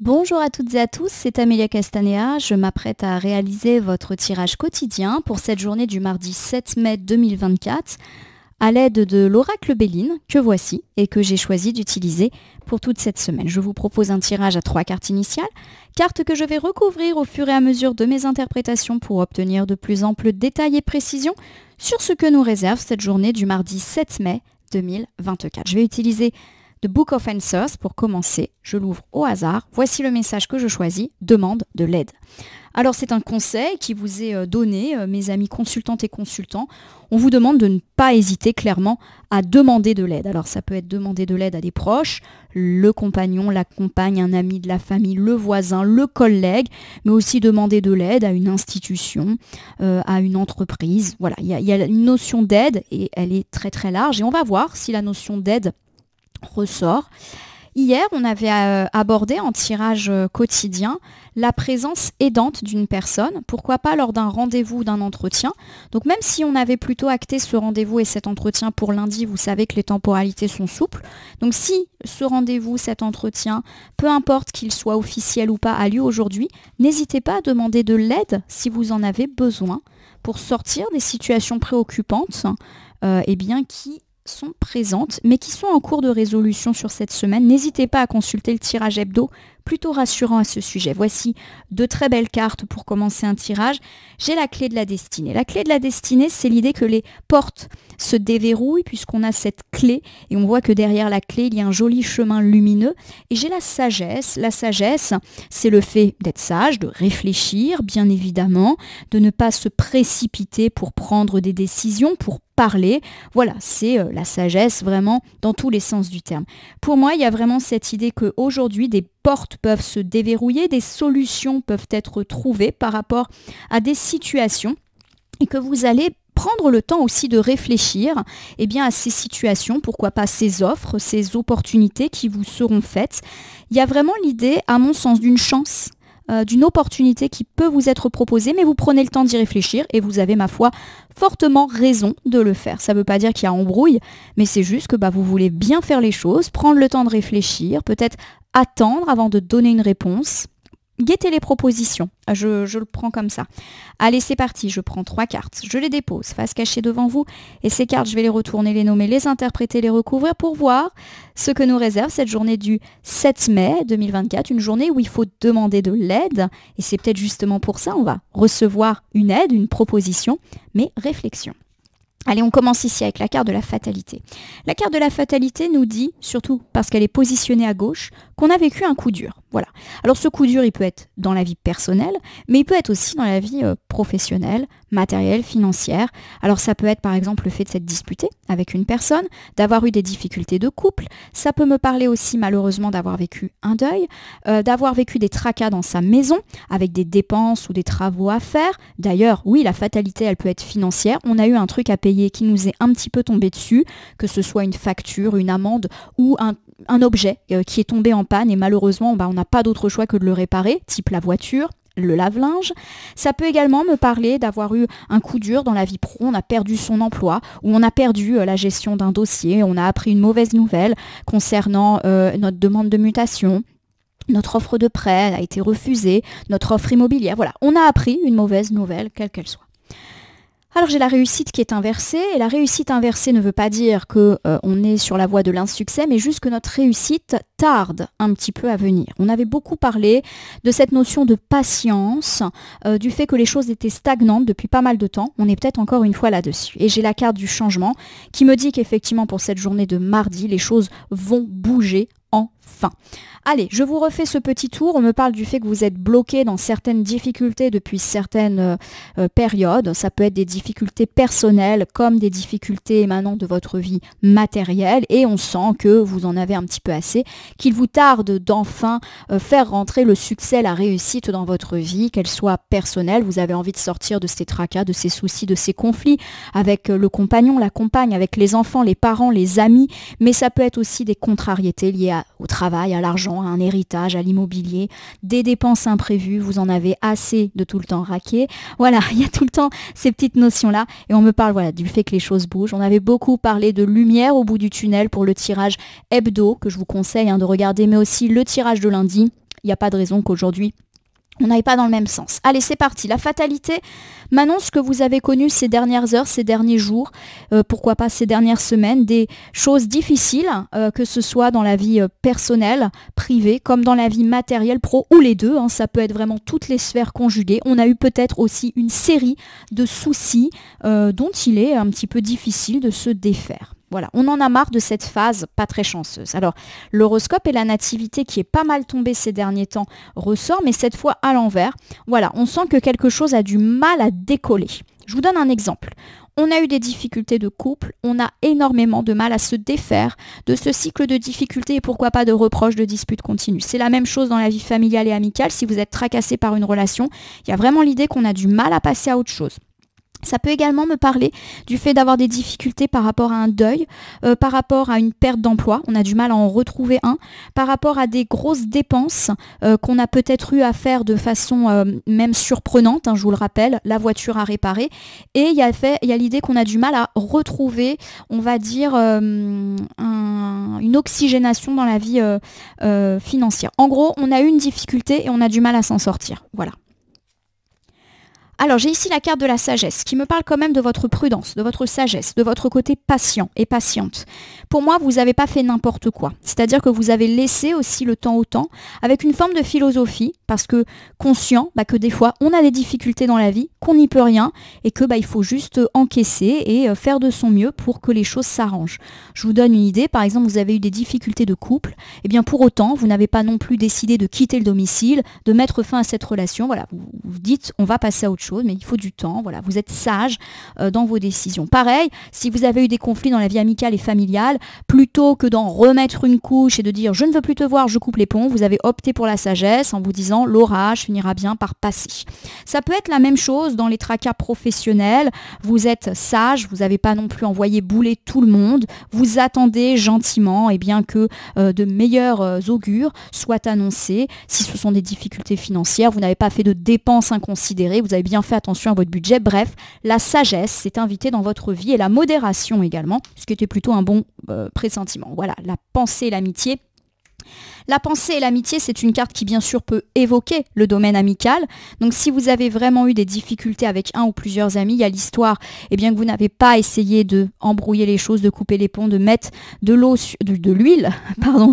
Bonjour à toutes et à tous, c'est Amélia Castanea. Je m'apprête à réaliser votre tirage quotidien pour cette journée du mardi 7 mai 2024 à l'aide de l'oracle Béline que voici et que j'ai choisi d'utiliser pour toute cette semaine. Je vous propose un tirage à 3 cartes initiales, cartes que je vais recouvrir au fur et à mesure de mes interprétations pour obtenir de plus amples détails et précisions sur ce que nous réserve cette journée du mardi 7 mai 2024. Je vais utiliser The Book of Answers pour commencer. Je l'ouvre au hasard. Voici le message que je choisis. Demande de l'aide. Alors c'est un conseil qui vous est donné, mes amis consultantes et consultants. On vous demande de ne pas hésiter clairement à demander de l'aide. Alors ça peut être demander de l'aide à des proches, le compagnon, la compagne, un ami de la famille, le voisin, le collègue, mais aussi demander de l'aide à une institution, à une entreprise. Voilà, il y a une notion d'aide et elle est très très large et on va voir si la notion d'aide ressort. Hier, on avait abordé en tirage quotidien la présence aidante d'une personne, pourquoi pas lors d'un rendez-vous, d'un entretien. Donc même si on avait plutôt acté ce rendez-vous et cet entretien pour lundi, vous savez que les temporalités sont souples. Donc si ce rendez-vous, cet entretien, peu importe qu'il soit officiel ou pas, a lieu aujourd'hui, n'hésitez pas à demander de l'aide si vous en avez besoin pour sortir des situations préoccupantes qui sont présentes, mais qui sont en cours de résolution sur cette semaine. N'hésitez pas à consulter le tirage hebdo, plutôt rassurant à ce sujet. Voici de très belles cartes pour commencer un tirage. J'ai la clé de la destinée. La clé de la destinée, c'est l'idée que les portes se déverrouillent puisqu'on a cette clé et on voit que derrière la clé, il y a un joli chemin lumineux. Et j'ai la sagesse. La sagesse, c'est le fait d'être sage, de réfléchir, bien évidemment, de ne pas se précipiter pour prendre des décisions, pour parler. Voilà, c'est la sagesse vraiment dans tous les sens du terme. Pour moi, il y a vraiment cette idée qu'aujourd'hui, des portes peuvent se déverrouiller, des solutions peuvent être trouvées par rapport à des situations et que vous allez prendre le temps aussi de réfléchir à ces situations, pourquoi pas ces offres, ces opportunités qui vous seront faites. Il y a vraiment l'idée, à mon sens, d'une chance, d'une opportunité qui peut vous être proposée, mais vous prenez le temps d'y réfléchir et vous avez, ma foi, fortement raison de le faire. Ça ne veut pas dire qu'il y a embrouille, mais c'est juste que vous voulez bien faire les choses, prendre le temps de réfléchir, peut-être attendre avant de donner une réponse. Guettez les propositions, je le prends comme ça. Allez, c'est parti, je prends 3 cartes, je les dépose face cachée devant vous et ces cartes, je vais les retourner, les nommer, les interpréter, les recouvrir pour voir ce que nous réserve cette journée du 7 mai 2024, une journée où il faut demander de l'aide et c'est peut-être justement pour ça on va recevoir une aide, une proposition, mais réflexion. Allez, on commence ici avec la carte de la fatalité. La carte de la fatalité nous dit, surtout parce qu'elle est positionnée à gauche, qu'on a vécu un coup dur. Voilà. Alors ce coup dur, il peut être dans la vie personnelle, mais il peut être aussi dans la vie professionnelle, matérielle, financière. Alors ça peut être par exemple le fait de s'être disputé avec une personne, d'avoir eu des difficultés de couple. Ça peut me parler aussi malheureusement d'avoir vécu un deuil, d'avoir vécu des tracas dans sa maison, avec des dépenses ou des travaux à faire. D'ailleurs, oui, la fatalité, elle peut être financière. On a eu un truc à payer qui nous est un petit peu tombé dessus, que ce soit une facture, une amende ou un objet qui est tombé en panne et malheureusement on n'a pas d'autre choix que de le réparer, type la voiture, le lave-linge. Ça peut également me parler d'avoir eu un coup dur dans la vie pro, on a perdu son emploi ou on a perdu la gestion d'un dossier, on a appris une mauvaise nouvelle concernant notre demande de mutation. Notre offre de prêt a été refusée, notre offre immobilière, voilà, on a appris une mauvaise nouvelle, quelle qu'elle soit. Alors j'ai la réussite qui est inversée, et la réussite inversée ne veut pas dire qu'on est sur la voie de l'insuccès, mais juste que notre réussite tarde un petit peu à venir. On avait beaucoup parlé de cette notion de patience, du fait que les choses étaient stagnantes depuis pas mal de temps. On est peut-être encore une fois là-dessus. Et j'ai la carte du changement qui me dit qu'effectivement pour cette journée de mardi, les choses vont bouger enfin. Allez, je vous refais ce petit tour. On me parle du fait que vous êtes bloqué dans certaines difficultés depuis certaines périodes. Ça peut être des difficultés personnelles comme des difficultés émanant de votre vie matérielle. Et on sent que vous en avez un petit peu assez, qu'il vous tarde d'enfin faire rentrer le succès, la réussite dans votre vie, qu'elle soit personnelle. Vous avez envie de sortir de ces tracas, de ces soucis, de ces conflits avec le compagnon, la compagne, avec les enfants, les parents, les amis. Mais ça peut être aussi des contrariétés liées au travail, à l'argent, à un héritage, à l'immobilier, des dépenses imprévues, vous en avez assez de tout le temps raquer. Voilà, il y a tout le temps ces petites notions-là et on me parle du fait que les choses bougent. On avait beaucoup parlé de lumière au bout du tunnel pour le tirage hebdo que je vous conseille de regarder, mais aussi le tirage de lundi. Il n'y a pas de raison qu'aujourd'hui, on n'aille pas dans le même sens. Allez, c'est parti. La fatalité m'annonce que vous avez connu ces dernières heures, ces derniers jours, pourquoi pas ces dernières semaines, des choses difficiles, que ce soit dans la vie personnelle, privée, comme dans la vie matérielle, pro, ou les deux. Ça peut être vraiment toutes les sphères conjuguées. On a eu peut-être aussi une série de soucis dont il est un petit peu difficile de se défaire. Voilà, on en a marre de cette phase pas très chanceuse. Alors, l'horoscope et la nativité qui est pas mal tombée ces derniers temps ressort, mais cette fois à l'envers. Voilà, on sent que quelque chose a du mal à décoller. Je vous donne un exemple. On a eu des difficultés de couple, on a énormément de mal à se défaire de ce cycle de difficultés et pourquoi pas de reproches, de disputes continues. C'est la même chose dans la vie familiale et amicale. Si vous êtes tracassé par une relation, il y a vraiment l'idée qu'on a du mal à passer à autre chose. Ça peut également me parler du fait d'avoir des difficultés par rapport à un deuil, par rapport à une perte d'emploi, on a du mal à en retrouver un, par rapport à des grosses dépenses qu'on a peut-être eu à faire de façon même surprenante, je vous le rappelle, la voiture à réparer, et il y a l'idée qu'on a du mal à retrouver, on va dire, une oxygénation dans la vie financière. En gros, on a eu une difficulté et on a du mal à s'en sortir, voilà. Alors, j'ai ici la carte de la sagesse qui me parle quand même de votre prudence, de votre sagesse, de votre côté patient et patiente. Pour moi, vous n'avez pas fait n'importe quoi. C'est-à-dire que vous avez laissé aussi le temps au temps avec une forme de philosophie parce que conscient que des fois, on a des difficultés dans la vie, qu'on n'y peut rien et que il faut juste encaisser et faire de son mieux pour que les choses s'arrangent. Je vous donne une idée. Par exemple, vous avez eu des difficultés de couple. Eh bien, pour autant, vous n'avez pas non plus décidé de quitter le domicile, de mettre fin à cette relation. Voilà, vous dites, on va passer à autre chose, mais il faut du temps. Voilà, vous êtes sage dans vos décisions. Pareil, si vous avez eu des conflits dans la vie amicale et familiale, plutôt que d'en remettre une couche et de dire je ne veux plus te voir, je coupe les ponts, vous avez opté pour la sagesse en vous disant l'orage finira bien par passer. Ça peut être la même chose dans les tracas professionnels. Vous êtes sage, vous n'avez pas non plus envoyé bouler tout le monde. Vous attendez gentiment bien que de meilleurs augures soient annoncés. Si ce sont des difficultés financières, vous n'avez pas fait de dépenses inconsidérées, vous avez bien fait attention à votre budget. Bref, la sagesse s'est invitée dans votre vie et la modération également, ce qui était plutôt un bon pressentiment. Voilà, la pensée et l'amitié. La pensée et l'amitié, c'est une carte qui bien sûr peut évoquer le domaine amical. Donc si vous avez vraiment eu des difficultés avec un ou plusieurs amis, il y a l'histoire que vous n'avez pas essayé de embrouiller les choses, de couper les ponts, de mettre de l'huile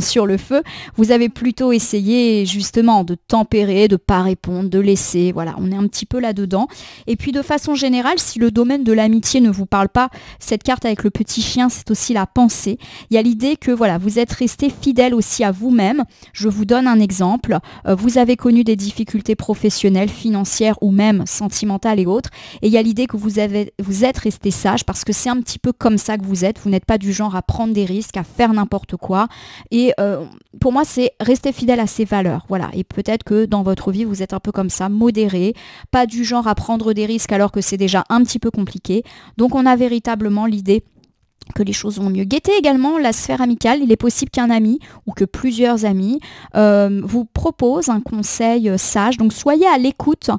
sur le feu. Vous avez plutôt essayé justement de tempérer, de ne pas répondre, de laisser. Voilà, on est un petit peu là-dedans. Et puis de façon générale, si le domaine de l'amitié ne vous parle pas, cette carte avec le petit chien, c'est aussi la pensée. Il y a l'idée que voilà, vous êtes resté fidèle aussi à vous-même. Je vous donne un exemple. Vous avez connu des difficultés professionnelles, financières ou même sentimentales et autres. Et il y a l'idée que vous êtes resté sage parce que c'est un petit peu comme ça que vous êtes. Vous n'êtes pas du genre à prendre des risques, à faire n'importe quoi. Et pour moi, c'est rester fidèle à ses valeurs. Voilà. Et peut-être que dans votre vie, vous êtes un peu comme ça, modéré, pas du genre à prendre des risques alors que c'est déjà un petit peu compliqué. Donc on a véritablement l'idée que les choses vont mieux. Guettez également la sphère amicale. Il est possible qu'un ami ou que plusieurs amis vous proposent un conseil sage. Donc soyez à l'écoute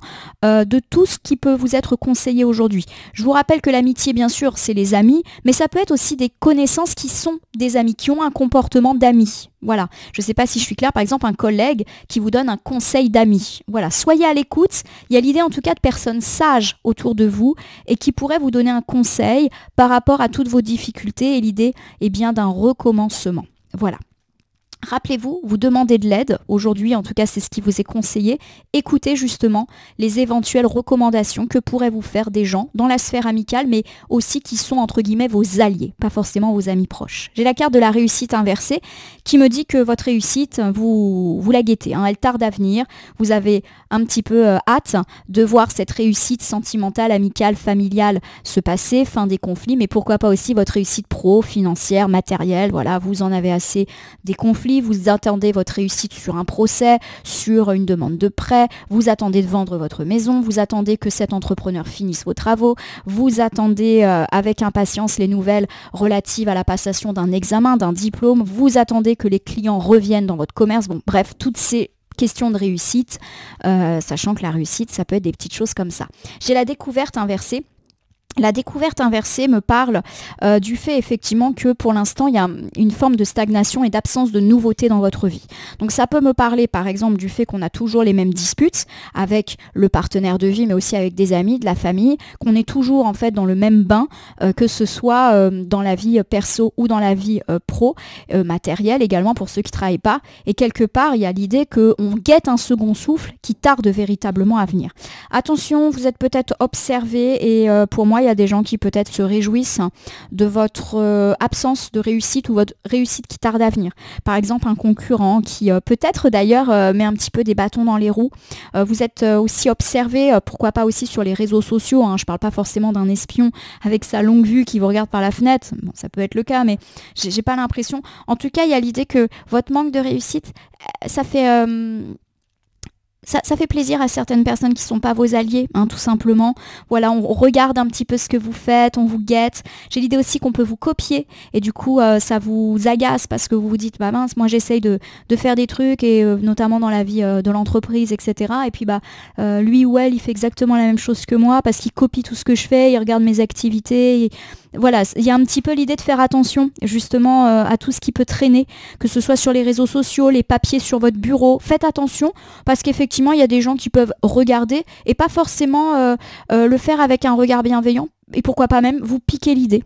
de tout ce qui peut vous être conseillé aujourd'hui. Je vous rappelle que l'amitié, bien sûr, c'est les amis, mais ça peut être aussi des connaissances qui sont des amis, qui ont un comportement d'amis. Voilà, je ne sais pas si je suis claire, par exemple un collègue qui vous donne un conseil d'ami. Voilà, soyez à l'écoute. Il y a l'idée en tout cas de personnes sages autour de vous et qui pourraient vous donner un conseil par rapport à toutes vos difficultés et l'idée d'un recommencement. Voilà. Rappelez-vous, vous demandez de l'aide. Aujourd'hui, en tout cas, c'est ce qui vous est conseillé. Écoutez justement les éventuelles recommandations que pourraient vous faire des gens dans la sphère amicale, mais aussi qui sont entre guillemets vos alliés, pas forcément vos amis proches. J'ai la carte de la réussite inversée qui me dit que votre réussite, vous la guettez. Elle tarde à venir. Vous avez un petit peu hâte de voir cette réussite sentimentale, amicale, familiale se passer, fin des conflits, mais pourquoi pas aussi votre réussite pro, financière, matérielle. Voilà, vous en avez assez des conflits. Vous attendez votre réussite sur un procès, sur une demande de prêt, vous attendez de vendre votre maison, vous attendez que cet entrepreneur finisse vos travaux, vous attendez avec impatience les nouvelles relatives à la passation d'un examen, d'un diplôme, vous attendez que les clients reviennent dans votre commerce. Bon, bref, toutes ces questions de réussite, sachant que la réussite, ça peut être des petites choses comme ça. J'ai la découverte inversée La découverte inversée me parle du fait effectivement que pour l'instant il y a une forme de stagnation et d'absence de nouveauté dans votre vie. Donc ça peut me parler par exemple du fait qu'on a toujours les mêmes disputes avec le partenaire de vie mais aussi avec des amis, de la famille, qu'on est toujours en fait dans le même bain, que ce soit dans la vie perso ou dans la vie pro, matérielle également pour ceux qui ne travaillent pas. Et quelque part il y a l'idée qu'on guette un second souffle qui tarde véritablement à venir. Attention, vous êtes peut-être observé et pour moi il y a des gens qui peut-être se réjouissent de votre absence de réussite ou votre réussite qui tarde à venir. Par exemple, un concurrent qui peut-être d'ailleurs met un petit peu des bâtons dans les roues. Vous êtes aussi observé, pourquoi pas aussi sur les réseaux sociaux. Je ne parle pas forcément d'un espion avec sa longue vue qui vous regarde par la fenêtre. Bon, ça peut être le cas, mais j'ai pas l'impression. En tout cas, il y a l'idée que votre manque de réussite, ça fait... Ça fait plaisir à certaines personnes qui ne sont pas vos alliés, tout simplement. Voilà, on regarde un petit peu ce que vous faites, on vous guette. J'ai l'idée aussi qu'on peut vous copier et du coup, ça vous agace parce que vous vous dites, bah mince, moi j'essaye de faire des trucs et notamment dans la vie de l'entreprise, etc. Et puis lui ou elle, il fait exactement la même chose que moi parce qu'il copie tout ce que je fais, il regarde mes activités. Voilà, il y a un petit peu l'idée de faire attention justement à tout ce qui peut traîner, que ce soit sur les réseaux sociaux, les papiers sur votre bureau. Faites attention parce qu'effectivement, il y a des gens qui peuvent regarder et pas forcément le faire avec un regard bienveillant et pourquoi pas même vous piquer l'idée.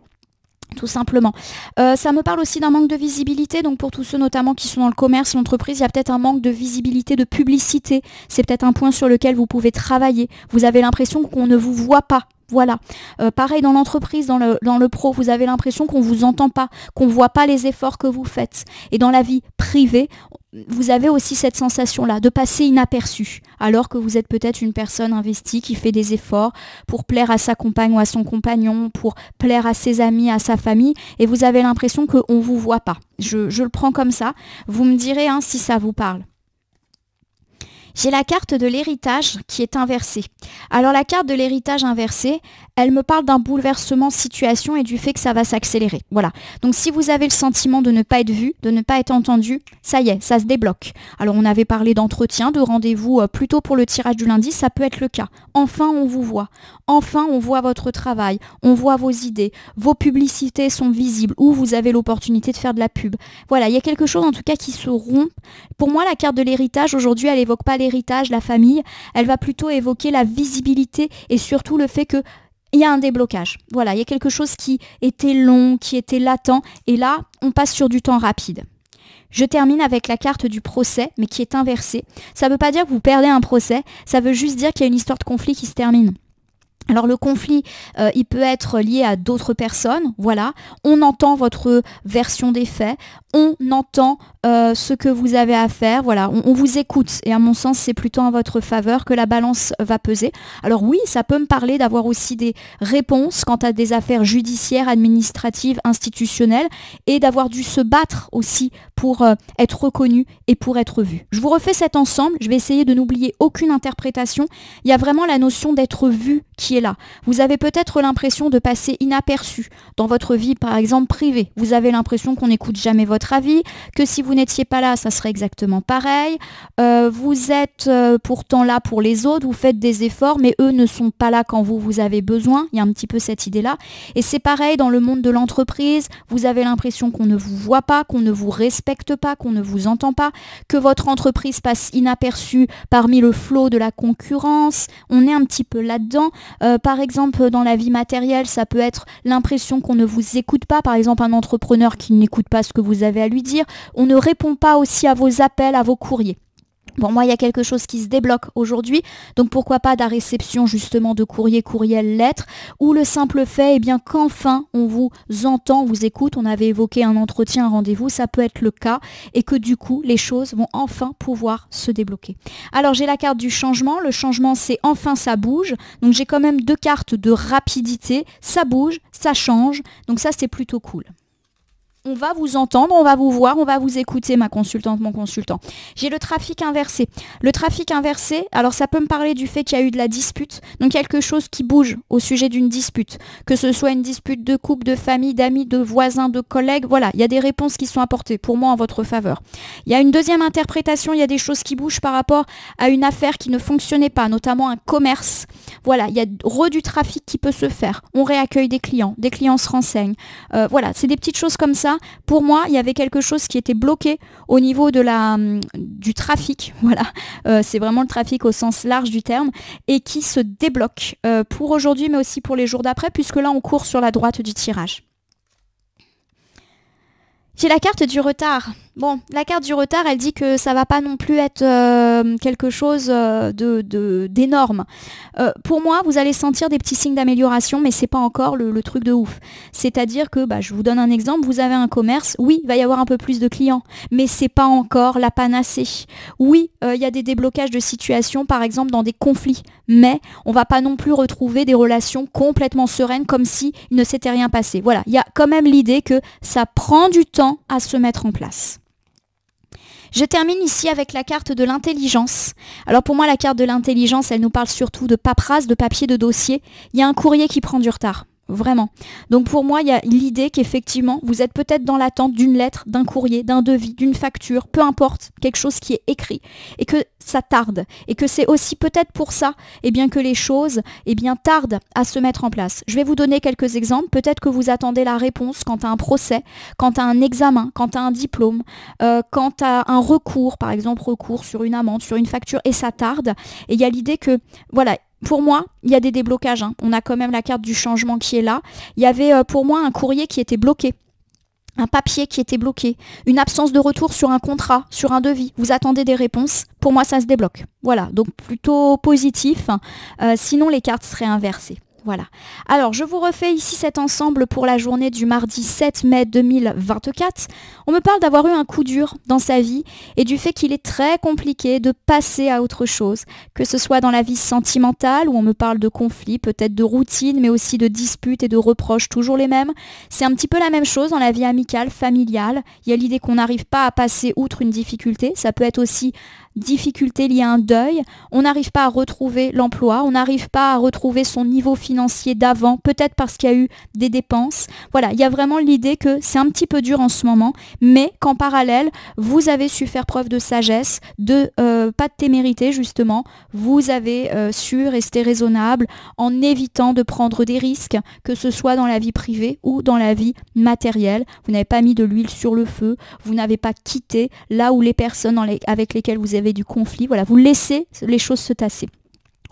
Tout simplement. Ça me parle aussi d'un manque de visibilité, donc pour tous ceux notamment qui sont dans le commerce, l'entreprise, il y a peut-être un manque de visibilité, de publicité. C'est peut-être un point sur lequel vous pouvez travailler. Vous avez l'impression qu'on ne vous voit pas. Voilà. Pareil dans l'entreprise, dans le pro, vous avez l'impression qu'on ne vous entend pas, qu'on ne voit pas les efforts que vous faites. Et dans la vie privée, vous avez aussi cette sensation-là de passer inaperçu, alors que vous êtes peut-être une personne investie qui fait des efforts pour plaire à sa compagne ou à son compagnon, pour plaire à ses amis, à sa famille, et vous avez l'impression qu'on ne vous voit pas. Je le prends comme ça. Vous me direz si ça vous parle. J'ai la carte de l'héritage qui est inversée. Alors la carte de l'héritage inversée, elle me parle d'un bouleversement de situation et du fait que ça va s'accélérer. Voilà. Donc si vous avez le sentiment de ne pas être vu, de ne pas être entendu, ça y est, ça se débloque. Alors on avait parlé d'entretien, de rendez-vous plutôt pour le tirage du lundi, ça peut être le cas. Enfin on vous voit. Enfin on voit votre travail, on voit vos idées, vos publicités sont visibles ou vous avez l'opportunité de faire de la pub. Voilà, il y a quelque chose en tout cas qui se rompt. Pour moi la carte de l'héritage aujourd'hui, elle évoque pas l'héritage, la famille, elle va plutôt évoquer la visibilité et surtout le fait que il y a un déblocage. Voilà, il y a quelque chose qui était long, qui était latent, et là, on passe sur du temps rapide. Je termine avec la carte du procès, mais qui est inversée. Ça ne veut pas dire que vous perdez un procès, ça veut juste dire qu'il y a une histoire de conflit qui se termine. Alors le conflit, il peut être lié à d'autres personnes, voilà. On entend votre version des faits, on entend ce que vous avez à faire, voilà. On vous écoute et à mon sens, c'est plutôt en votre faveur que la balance va peser. Alors oui, ça peut me parler d'avoir aussi des réponses quant à des affaires judiciaires, administratives, institutionnelles et d'avoir dû se battre aussi pour être reconnu et pour être vu. Je vous refais cet ensemble, je vais essayer de n'oublier aucune interprétation. Il y a vraiment la notion d'être vu qui est là. Vous avez peut-être l'impression de passer inaperçu dans votre vie, par exemple privée. Vous avez l'impression qu'on n'écoute jamais votre avis, que si vous n'étiez pas là, ça serait exactement pareil. Vous êtes pourtant là pour les autres, vous faites des efforts, mais eux ne sont pas là quand vous avez besoin. Il y a un petit peu cette idée-là. Et c'est pareil dans le monde de l'entreprise. Vous avez l'impression qu'on ne vous voit pas, qu'on ne vous respecte pas, qu'on ne vous entend pas, que votre entreprise passe inaperçue parmi le flot de la concurrence. On est un petit peu là-dedans. Par exemple, dans la vie matérielle, ça peut être l'impression qu'on ne vous écoute pas. Par exemple, un entrepreneur qui n'écoute pas ce que vous avez à lui dire. On ne répond pas aussi à vos appels, à vos courriers. Pour moi, il y a quelque chose qui se débloque aujourd'hui, donc pourquoi pas de la réception justement de courrier, courriel, lettres, ou le simple fait qu'enfin on vous entend, on vous écoute, on avait évoqué un entretien, un rendez-vous, ça peut être le cas, et que du coup, les choses vont enfin pouvoir se débloquer. Alors j'ai la carte du changement, le changement c'est enfin ça bouge, donc j'ai quand même deux cartes de rapidité, ça bouge, ça change, donc ça c'est plutôt cool. On va vous entendre, on va vous voir, on va vous écouter, ma consultante, mon consultant. J'ai le trafic inversé. Le trafic inversé, alors ça peut me parler du fait qu'il y a eu de la dispute, donc quelque chose qui bouge au sujet d'une dispute, que ce soit une dispute de couple, de famille, d'amis, de voisins, de collègues, voilà, il y a des réponses qui sont apportées pour moi en votre faveur. Il y a une deuxième interprétation, il y a des choses qui bougent par rapport à une affaire qui ne fonctionnait pas, notamment un commerce. Voilà, il y a du trafic qui peut se faire. On réaccueille des clients se renseignent. Voilà, c'est des petites choses comme ça. Pour moi, il y avait quelque chose qui était bloqué au niveau du trafic. Voilà, c'est vraiment le trafic au sens large du terme et qui se débloque pour aujourd'hui, mais aussi pour les jours d'après, puisque là, on court sur la droite du tirage. J'ai la carte du retard. Bon, la carte du retard, elle dit que ça va pas non plus être quelque chose d'énorme. Pour moi, vous allez sentir des petits signes d'amélioration, mais c'est pas encore le truc de ouf. C'est-à-dire que, je vous donne un exemple, vous avez un commerce, oui, il va y avoir un peu plus de clients, mais c'est pas encore la panacée. Oui, il y a des déblocages de situations, par exemple dans des conflits, mais on va pas non plus retrouver des relations complètement sereines comme si il ne s'était rien passé. Voilà, il y a quand même l'idée que ça prend du temps à se mettre en place. Je termine ici avec la carte de l'intelligence. Alors pour moi, la carte de l'intelligence, elle nous parle surtout de paperasse, de papier, de dossier. Il y a un courrier qui prend du retard. Vraiment. Donc pour moi, il y a l'idée qu'effectivement, vous êtes peut-être dans l'attente d'une lettre, d'un courrier, d'un devis, d'une facture, peu importe, quelque chose qui est écrit et que ça tarde et que c'est aussi peut-être pour ça que les choses tardent à se mettre en place. Je vais vous donner quelques exemples. Peut-être que vous attendez la réponse quant à un procès, quant à un examen, quant à un diplôme, quant à un recours, par exemple recours sur une amende, sur une facture et ça tarde. Et il y a l'idée que, voilà, pour moi, il y a des déblocages. On a quand même la carte du changement qui est là. Il y avait pour moi un courrier qui était bloqué. Un papier qui était bloqué, une absence de retour sur un contrat, sur un devis. Vous attendez des réponses. Pour moi, ça se débloque. Voilà, donc plutôt positif. Sinon, les cartes seraient inversées. Voilà. Alors, je vous refais ici cet ensemble pour la journée du mardi 7 mai 2024. On me parle d'avoir eu un coup dur dans sa vie et du fait qu'il est très compliqué de passer à autre chose, que ce soit dans la vie sentimentale où on me parle de conflits, peut-être de routine, mais aussi de disputes et de reproches toujours les mêmes. C'est un petit peu la même chose dans la vie amicale, familiale. Il y a l'idée qu'on n'arrive pas à passer outre une difficulté. Ça peut être aussi difficulté liée à un deuil, on n'arrive pas à retrouver l'emploi, on n'arrive pas à retrouver son niveau financier d'avant, peut-être parce qu'il y a eu des dépenses. Voilà, il y a vraiment l'idée que c'est un petit peu dur en ce moment, mais qu'en parallèle, vous avez su faire preuve de sagesse, pas de témérité justement, vous avez su rester raisonnable en évitant de prendre des risques, que ce soit dans la vie privée ou dans la vie matérielle. Vous n'avez pas mis de l'huile sur le feu, vous n'avez pas quitté là où les personnes avec lesquelles vous avez du conflit, voilà, vous laissez les choses se tasser.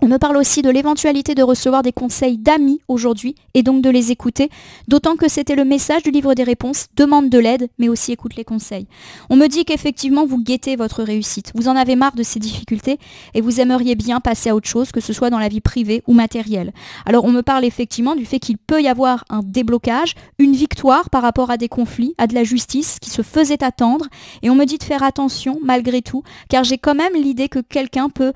On me parle aussi de l'éventualité de recevoir des conseils d'amis aujourd'hui et donc de les écouter, d'autant que c'était le message du livre des réponses, demande de l'aide, mais aussi écoute les conseils. On me dit qu'effectivement vous guettez votre réussite, vous en avez marre de ces difficultés et vous aimeriez bien passer à autre chose, que ce soit dans la vie privée ou matérielle. Alors on me parle effectivement du fait qu'il peut y avoir un déblocage, une victoire par rapport à des conflits, à de la justice qui se faisait attendre, et on me dit de faire attention malgré tout, car j'ai quand même l'idée que quelqu'un peut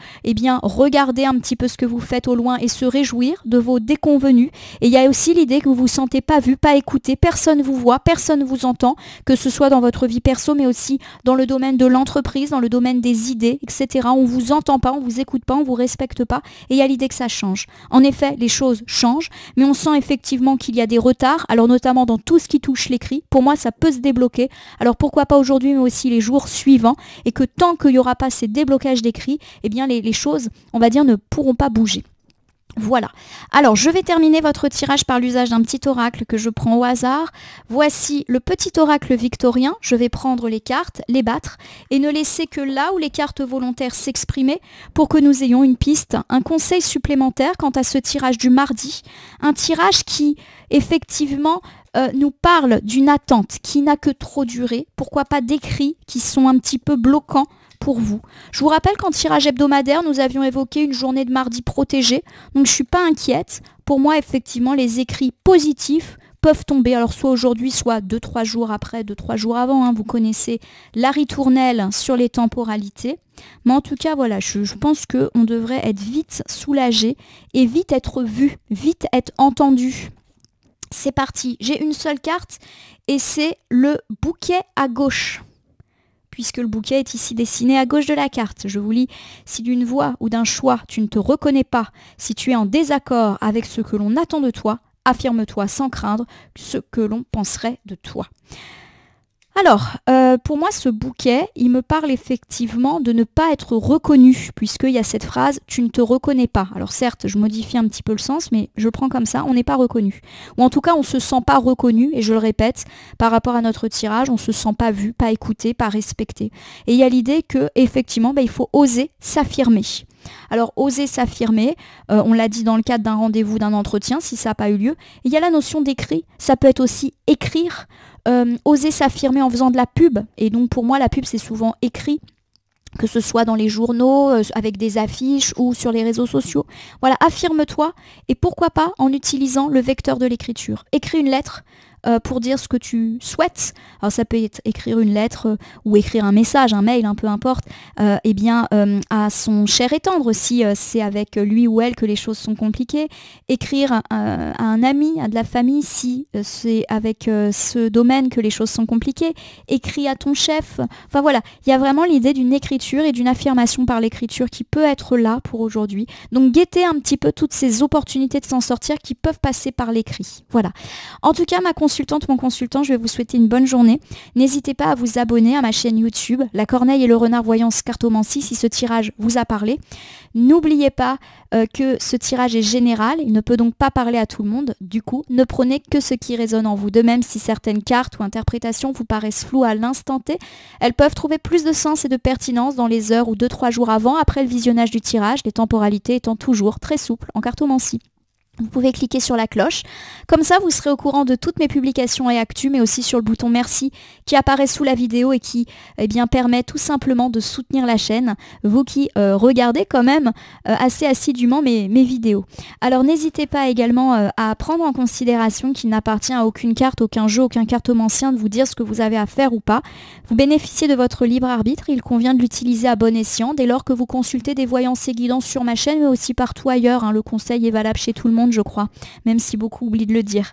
regarder un petit peu ce que vous faites au loin et se réjouir de vos déconvenus. Et il y a aussi l'idée que vous vous sentez pas vu, pas écouté, personne vous voit, personne vous entend, que ce soit dans votre vie perso, mais aussi dans le domaine de l'entreprise, dans le domaine des idées, etc. On vous entend pas, on vous écoute pas, on vous respecte pas, et il y a l'idée que ça change. En effet, les choses changent, mais on sent effectivement qu'il y a des retards, alors notamment dans tout ce qui touche l'écrit. Pour moi, ça peut se débloquer. Alors pourquoi pas aujourd'hui, mais aussi les jours suivants, et que tant qu'il n'y aura pas ces déblocages d'écrit, les choses, on va dire, ne pourront pas bouger. Voilà. Alors, je vais terminer votre tirage par l'usage d'un petit oracle que je prends au hasard. Voici le petit oracle victorien. Je vais prendre les cartes, les battre et ne laisser que là où les cartes volontaires s'exprimer pour que nous ayons une piste, un conseil supplémentaire quant à ce tirage du mardi. Un tirage qui, effectivement, nous parle d'une attente qui n'a que trop duré. Pourquoi pas d'écrits qui sont un petit peu bloquants pour vous. Je vous rappelle qu'en tirage hebdomadaire, nous avions évoqué une journée de mardi protégée, donc je ne suis pas inquiète. Pour moi, effectivement, les écrits positifs peuvent tomber, alors soit aujourd'hui, soit 2-3 jours après, 2-3 jours avant. Vous connaissez la ritournelle sur les temporalités. Mais en tout cas, voilà, je pense qu'on devrait être vite soulagé et vite être vu, vite être entendu. C'est parti, j'ai une seule carte et c'est le bouquet à gauche. Puisque le bouquet est ici dessiné à gauche de la carte. Je vous lis, si d'une voix ou d'un choix tu ne te reconnais pas, si tu es en désaccord avec ce que l'on attend de toi, affirme-toi sans craindre ce que l'on penserait de toi. Alors, pour moi, ce bouquet, il me parle effectivement de ne pas être reconnu, puisqu'il y a cette phrase « tu ne te reconnais pas ». Alors certes, je modifie un petit peu le sens, mais je le prends comme ça, on n'est pas reconnu. Ou en tout cas, on ne se sent pas reconnu, et je le répète, par rapport à notre tirage, on ne se sent pas vu, pas écouté, pas respecté. Et il y a l'idée qu'effectivement, il faut oser s'affirmer. Alors, oser s'affirmer, on l'a dit dans le cadre d'un rendez-vous, d'un entretien, si ça n'a pas eu lieu. Il y a la notion d'écrit, ça peut être aussi écrire, oser s'affirmer en faisant de la pub. Et donc, pour moi, la pub, c'est souvent écrit, que ce soit dans les journaux, avec des affiches ou sur les réseaux sociaux. Voilà, affirme-toi et pourquoi pas en utilisant le vecteur de l'écriture. Écris une lettre pour dire ce que tu souhaites. Alors ça peut être écrire une lettre ou écrire un message, un mail, peu importe, à son cher et tendre si c'est avec lui ou elle que les choses sont compliquées. Écrire à un ami, à de la famille si c'est avec ce domaine que les choses sont compliquées. Écris à ton chef. Enfin voilà, il y a vraiment l'idée d'une écriture et d'une affirmation par l'écriture qui peut être là pour aujourd'hui. Donc guettez un petit peu toutes ces opportunités de s'en sortir qui peuvent passer par l'écrit. Voilà. En tout cas, mon consultant, je vais vous souhaiter une bonne journée. N'hésitez pas à vous abonner à ma chaîne YouTube, La Corneille et le Renard Voyance Cartomancie, si ce tirage vous a parlé. N'oubliez pas que ce tirage est général, il ne peut donc pas parler à tout le monde. Du coup, ne prenez que ce qui résonne en vous. De même, si certaines cartes ou interprétations vous paraissent floues à l'instant T, elles peuvent trouver plus de sens et de pertinence dans les heures ou 2-3 jours avant, après le visionnage du tirage, les temporalités étant toujours très souples en cartomancie. Vous pouvez cliquer sur la cloche. Comme ça, vous serez au courant de toutes mes publications et actus, mais aussi sur le bouton merci qui apparaît sous la vidéo et qui permet tout simplement de soutenir la chaîne, vous qui regardez quand même assez assidûment mes vidéos. Alors n'hésitez pas également à prendre en considération qu'il n'appartient à aucune carte, aucun jeu, aucun cartomancien de vous dire ce que vous avez à faire ou pas. Vous bénéficiez de votre libre arbitre, il convient de l'utiliser à bon escient dès lors que vous consultez des voyances et guidances sur ma chaîne, mais aussi partout ailleurs. Le conseil est valable chez tout le monde, je crois, même si beaucoup oublient de le dire.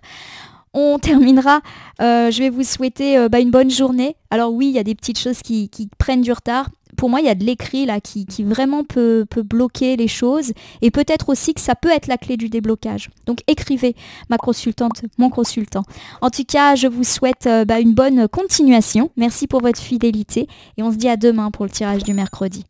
On terminera, je vais vous souhaiter une bonne journée. Alors oui, il y a des petites choses qui prennent du retard. Pour moi, il y a de l'écrit là qui vraiment peut bloquer les choses et peut-être aussi que ça peut être la clé du déblocage. Donc écrivez, ma consultante, mon consultant. En tout cas, je vous souhaite une bonne continuation. Merci pour votre fidélité et on se dit à demain pour le tirage du mercredi.